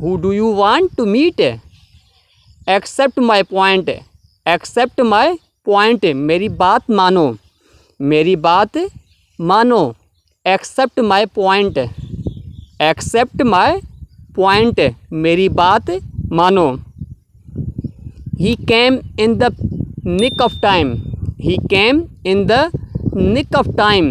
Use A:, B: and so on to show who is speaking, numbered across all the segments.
A: Who do you want to meet? Accept my point. Accept my point. मेरी बात मानो, मेरी बात मानो. Accept my point. Accept my point. मेरी बात मानो. He came in the nick of time. He came in the nick of time.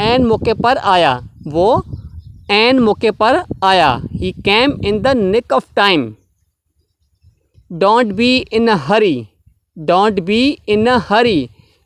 A: ऐन मौके पर आया, वो ऐन मौके पर आया. He came in the nick of time. Don't be in a hurry. Don't be in a hurry.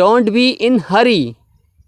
A: Don't be in hurry.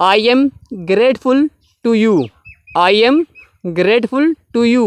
A: I am grateful to you. I am grateful to you.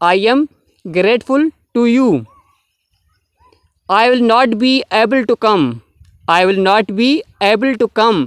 A: I am grateful to you. I will not be able to come. I will not be able to come.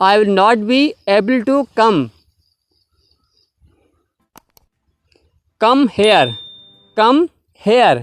A: I will not be able to come. Come here. Come here.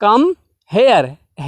A: Come here.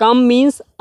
A: Come means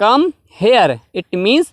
A: Come here. It means